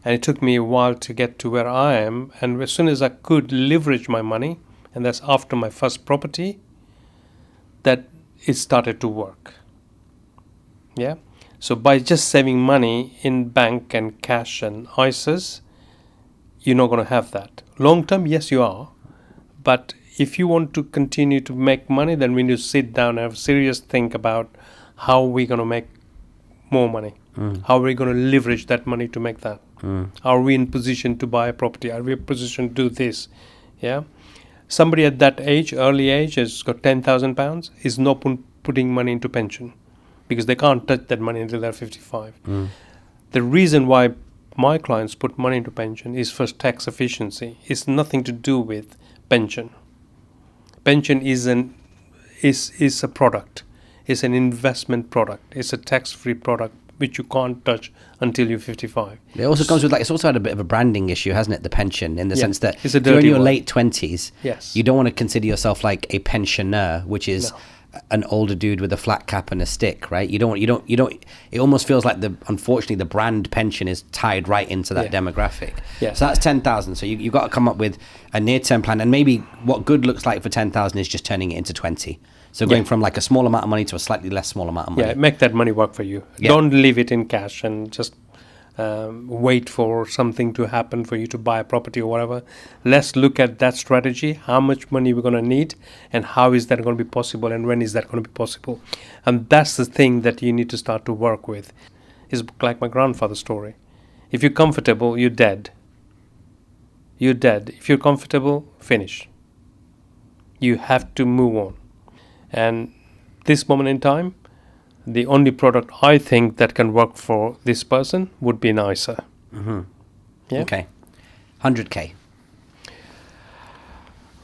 and it took me a while to get to where I am. And as soon as I could leverage my money, and that's after my first property, that it started to work. Yeah. So by just saving money in bank and cash and ISAs, you're not going to have that. Long term, yes, you are. But if you want to continue to make money, then we need to sit down and have a serious think about how we're going to make more money. How are we going to leverage that money to make that? Are we in position to buy a property? Are we in position to do this? Yeah. Somebody at that age, early age, has got £10,000, is not putting money into pension because they can't touch that money until they're 55. The reason why my clients put money into pension is for tax efficiency. It's nothing to do with pension. Pension is a product. It's an investment product. It's a tax-free product which you can't touch until you're 55. It also comes with, it's also had a bit of a branding issue, hasn't it, the pension, in the sense that it's a if you're in dirty your word. late 20s, Yes. you don't want to consider yourself like a pensioner, which is an older dude with a flat cap and a stick, right? You don't, it almost feels like unfortunately, the brand pension is tied right into that demographic. Yeah. So that's 10,000. So you've got to come up with a near-term plan, and maybe what good looks like for 10,000 is just turning it into 20. So going from like a small amount of money to a slightly less small amount of money. Yeah, make that money work for you. Yeah. Don't leave it in cash and just wait for something to happen for you to buy a property or whatever. Let's look at that strategy, how much money we're going to need and how is that going to be possible and when is that going to be possible. And that's the thing that you need to start to work with. It's like my grandfather's story. If you're comfortable, you're dead. You're dead. If you're comfortable, finish. You have to move on. And this moment in time, the only product I think that can work for this person would be an ISA. Yeah? Okay. 100K.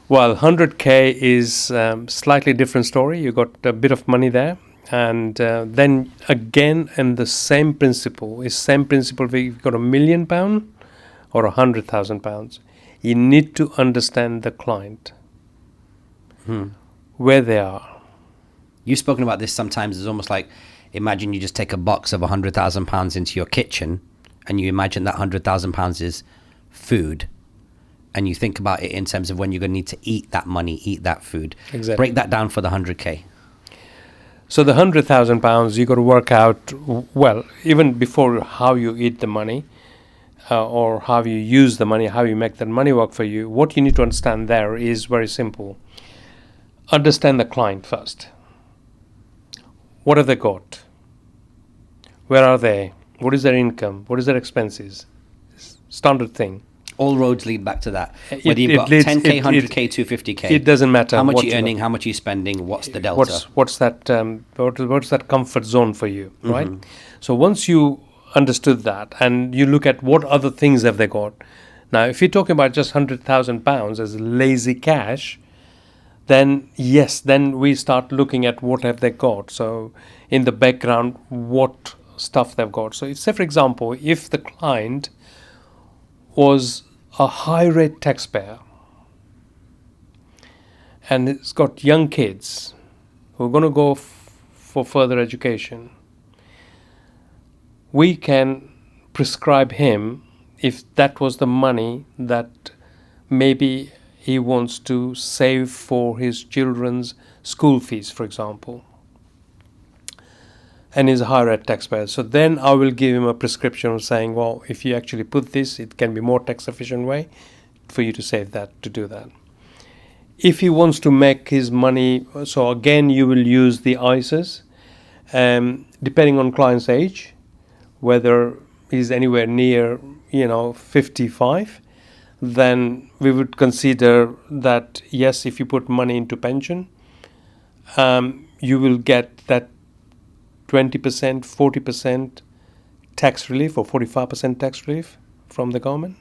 Well, 100K is slightly different story. You got a bit of money there. And then again, and the same principle is if you've got £1 million or £100,000. You need to understand the client, where they are. You've spoken about this sometimes. It's almost like, imagine you just take a box of £100,000 into your kitchen, and you imagine that £100,000 is food, and you think about it in terms of when you're going to need to eat that money, eat that food. Exactly. Break that down for the 100K. So the £100,000, you got to work out, well, even before how you eat the money or how you use the money, how you make that money work for you. What you need to understand there is very simple. understand the client first. What have they got? Where are they? What is their income? What is their expenses? Standard thing. All roads lead back to that. Whether It- you've it got leads- 10k, it- 100k, 250k. It doesn't matter How much what you're you earning, got. how much you're spending, what's the delta? What's that? What's that comfort zone for you, right? Mm-hmm. So once you understood that, and you look at what other things have they got. Now, if you're talking about just £100,000 as lazy cash, then yes, then we start looking at what have they got. So in the background, what stuff they've got. So say, for example, if the client was a high rate taxpayer and it's got young kids who are going to go for further education, we can prescribe him, if that was the money that maybe he wants to save for his children's school fees, for example, and is a higher rate taxpayer. So then I will give him a prescription saying, well, if you actually put this, it can be more tax efficient way for you to save that, to do that. If he wants to make his money, so again, you will use the ISAs, depending on client's age, whether he's anywhere near, 55, then we would consider that, yes, if you put money into pension, you will get that 20%, 40% tax relief or 45% tax relief from the government.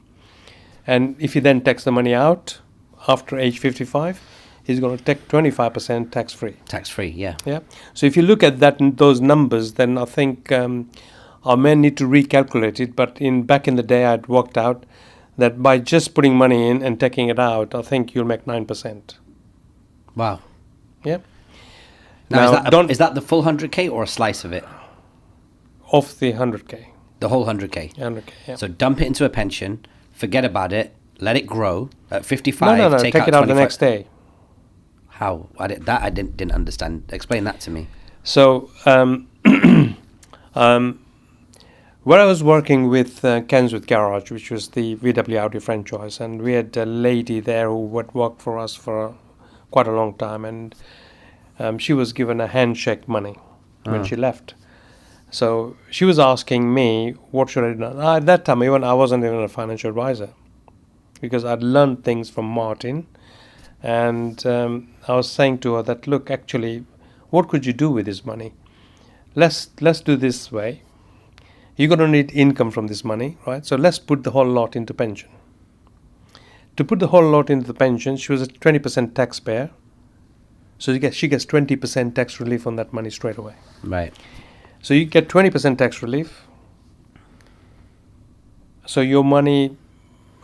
And if you then tax the money out after age 55, he's going to take 25% tax free. Tax free, yeah. Yeah. So if you look at those numbers, then I think I may need to recalculate it. But back in the day, I'd worked out that by just putting money in and taking it out, I think you'll make 9%. Wow. Yeah. Now, is that the full 100k or a slice of it? Of the 100k. The whole 100k. 100k. Yeah. So dump it into a pension, forget about it, let it grow. At 55, No. take Take it out the 25. next day. How? I didn't understand. Explain that to me. So, where I was working with Kenswood Garage, which was the VW Audi franchise, and we had a lady there who had worked for us for quite a long time, and she was given a handshake money when she left. So she was asking me, what should I do? At that time, I wasn't even a financial advisor, because I'd learned things from Martin. And I was saying to her that, look, actually, what could you do with this money? Let's do this way. You're going to need income from this money, right? So let's put the whole lot into pension. To put the whole lot into the pension, she was a 20% taxpayer. So she gets 20% tax relief on that money straight away. Right. So you get 20% tax relief. So your money,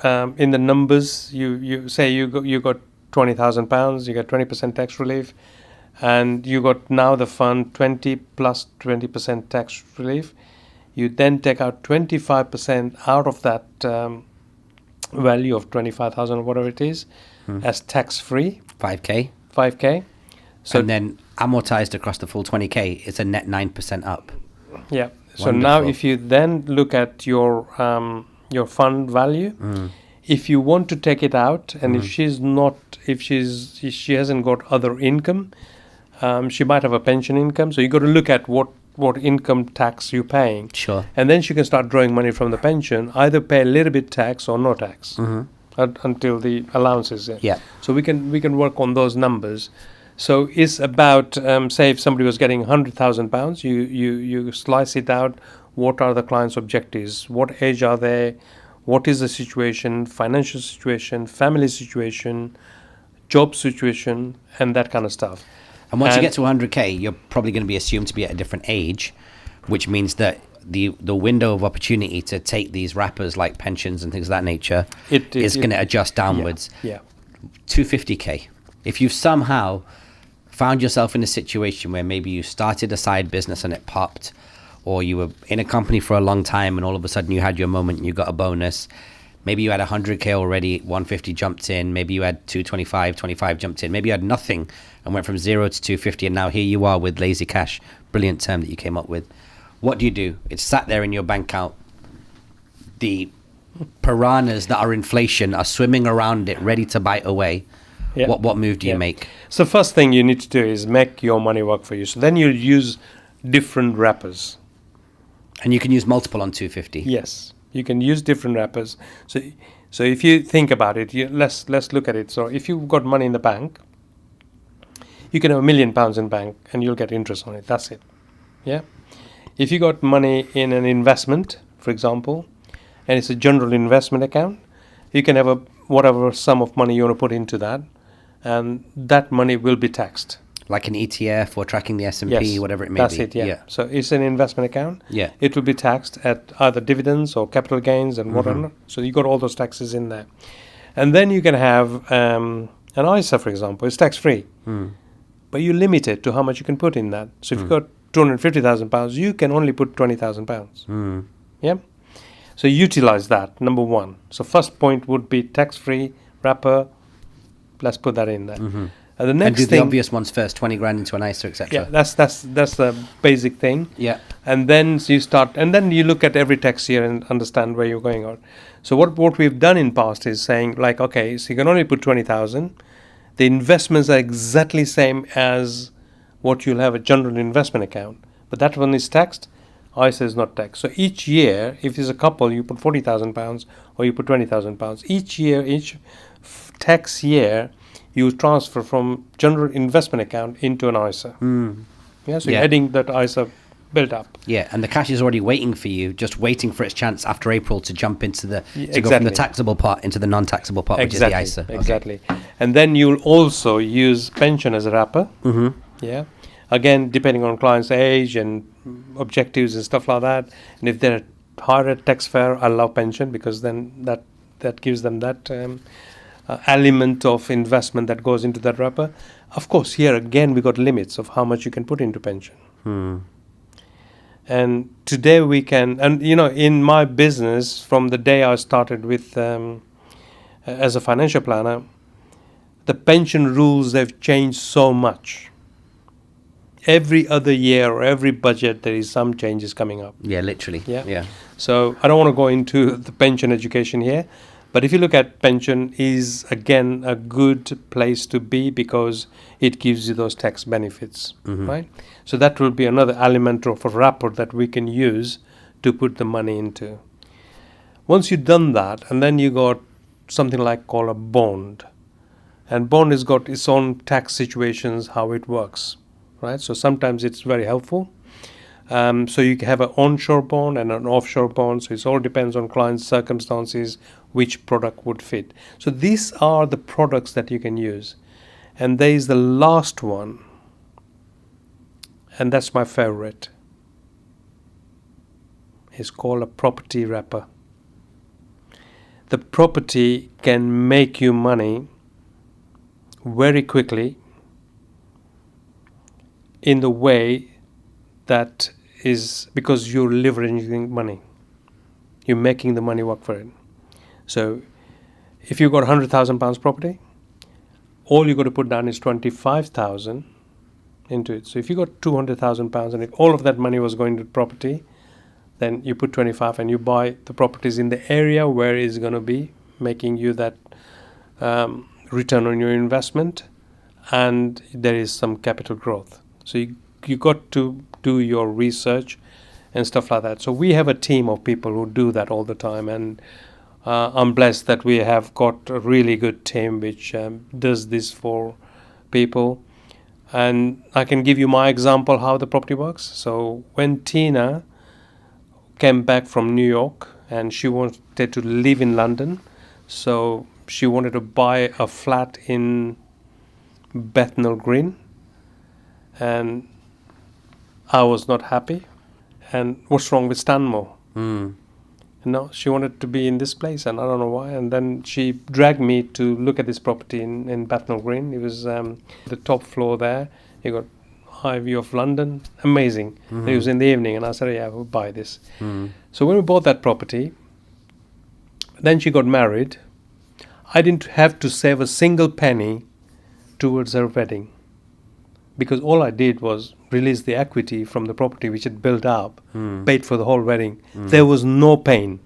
in the numbers, you say you got £20,000, you get 20% tax relief, and you got now the fund 20 plus 20% tax relief. You then take out 25% out of that value of 25,000 or whatever it is as tax free. 5k. So and then amortized across the full 20k, it's a net 9% up. Yeah. So Wonderful. now, if you then look at your fund value, if you want to take it out, and if she hasn't got other income, she might have a pension income. So you got to look at what income tax you're paying. Sure. And then she can start drawing money from the pension, either pay a little bit tax or no tax until the allowance is in. Yeah. So we can work on those numbers. So it's about, say, if somebody was getting £100,000, you slice it out. What are the client's objectives? What age are they? What is the situation, financial situation, family situation, job situation, and that kind of stuff. And once you get to 100k, you're probably going to be assumed to be at a different age, which means that the window of opportunity to take these wrappers like pensions and things of that nature is going to adjust downwards. Yeah. 250k. If you've somehow found yourself in a situation where maybe you started a side business and it popped, or you were in a company for a long time and all of a sudden you had your moment and you got a bonus. Maybe you had 100k already, 150 jumped in. Maybe you had 225, 25 jumped in. Maybe you had nothing and went from 0 to 250, and now here you are with lazy cash. Brilliant term that you came up with. What do? It's sat there in your bank account. The piranhas that are inflation are swimming around it, ready to bite away. Yeah. What move do you Yeah. make? So first thing you need to do is make your money work for you. So then you'll use different wrappers. And you can use multiple on 250. Yes, you can use different wrappers. So if you think about it, let's look at it. So if you've got money in the bank, you can have £1,000,000 in bank and you'll get interest on it. That's it. Yeah. If you got money in an investment, for example, and it's a general investment account, you can have a whatever sum of money you want to put into that, and that money will be taxed. Like an ETF or tracking the S&P, Yes, whatever it may that's be. it. Yeah. So it's an investment account. Yeah. It will be taxed at either dividends or capital gains and whatever. So you got all those taxes in there, and then you can have an ISA, for example. It's tax free, but you limit it to how much you can put in that. So if you've got £250,000, you can only put £20,000. Yeah. So utilize that, number one. So first point would be tax free wrapper. Let's put that in there. And the next And do thing, the obvious ones first, 20 grand into an ISA, etc. yeah, that's the basic thing. Yeah. And then you start, and then you look at every tax year and understand where you're going on. So what we've done in past is saying, like, okay, so you can only put 20,000. The investments are exactly same as what you'll have a general investment account, but that one is taxed. ISA is not taxed. So each year, if there's a couple, you put £40,000 or you put £20,000. Each year, each tax year, you transfer from general investment account into an ISA. Yeah, so you're adding that ISA built up. Yeah, and the cash is already waiting for you, just waiting for its chance after April to jump into the to go from the taxable part into the non-taxable part, which is the ISA. Exactly. And then you'll also use pension as a wrapper. Yeah. Again, depending on client's age and objectives and stuff like that. And if they're higher tax fare, I love pension because then that gives them that element of investment that goes into that wrapper. Of course, here again, we got limits of how much you can put into pension. And today we can, and in my business, from the day I started with as a financial planner, the pension rules, they've changed so much. Every other year or every budget, there is some changes coming up. Yeah, literally. Yeah. So I don't want to go into the pension education here, but if you look at pension, is again a good place to be because it gives you those tax benefits, right? So that will be another element of a wrapper that we can use to put the money into. Once you've done that, and then you got something like called a bond, and bond has got its own tax situations, how it works, right? So sometimes it's very helpful. So you have an onshore bond and an offshore bond. So it all depends on client's circumstances, which product would fit. So these are the products that you can use. And there is the last one. And that's my favorite. It's called a property wrapper. The property can make you money very quickly in the way that is because you're leveraging money. You're making the money work for it. So if you've got £100,000 property, all you got to put down is 25,000 into it. So if you got £200,000 and if all of that money was going to property, then you put 25 and you buy the properties in the area where it's going to be making you that return on your investment, and there is some capital growth. So you got to do your research and stuff like that. So we have a team of people who do that all the time, and I'm blessed that we have got a really good team which does this for people. And I can give you my example how the property works. So when Tina came back from New York and she wanted to live in London, so she wanted to buy a flat in Bethnal Green, and I was not happy. And what's wrong with Stanmore? No, she wanted to be in this place, and I don't know why. And then she dragged me to look at this property in Bethnal Green. It was the top floor there. You got high view of London. Amazing. It was in the evening, and I said, yeah, we'll buy this. So when we bought that property, then she got married. I didn't have to save a single penny towards her wedding, because all I did was release the equity from the property which had built up, paid for the whole wedding. There was no pain.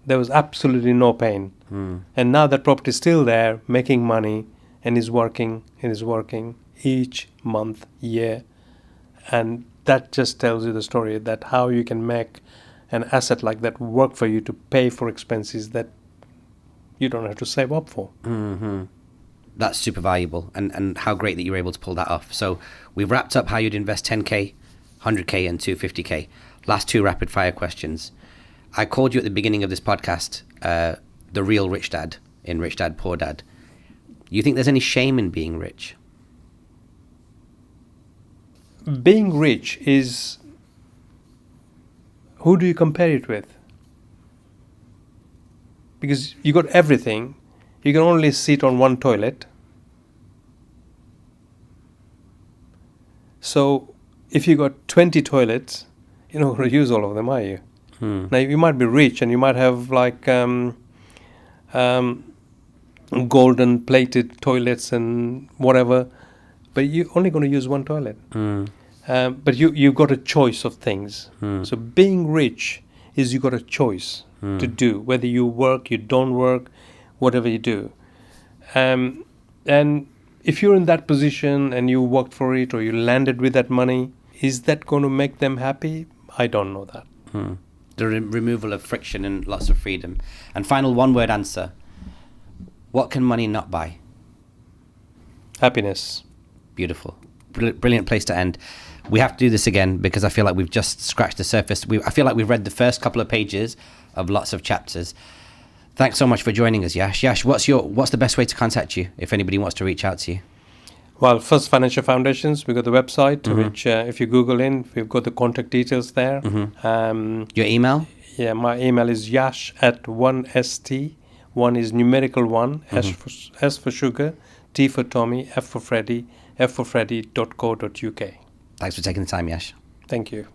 There was absolutely no pain. And now that property is still there, making money, and is working each month, year. And that just tells you the story that how you can make an asset like that work for you to pay for expenses that you don't have to save up for. That's super valuable, and how great that you were able to pull that off. So we've wrapped up how you'd invest 10K, 100K, and 250K. Last two rapid fire questions. I called you at the beginning of this podcast the real rich dad in Rich Dad Poor Dad. You think there's any shame in being rich? Being rich is, who do you compare it with? Because you got everything, you can only sit on one toilet. So if you got 20 toilets, you're not going to use all of them, are you? Now you might be rich and you might have like golden plated toilets and whatever, but you're only going to use one toilet. But you've got a choice of things. So being rich is you got a choice to do, whether you work, you don't work, whatever you do. And if you're in that position and you worked for it or you landed with that money, is that going to make them happy? I don't know that. The removal of friction and lots of freedom. And final one-word answer. What can money not buy? Happiness. Beautiful. Brilliant place to end. We have to do this again because I feel like we've just scratched the surface. I feel like we've read the first couple of pages of lots of chapters. Thanks so much for joining us, Yash. Yash, what's the best way to contact you if anybody wants to reach out to you? Well, First Financial Foundations, we've got the website, which if you Google in, we've got the contact details there. Your email? Yeah, my email is yash@1st. One is numerical 1, S for sugar, T for Tommy, F for Freddy, F for Freddy.co.uk. Thanks for taking the time, Yash. Thank you.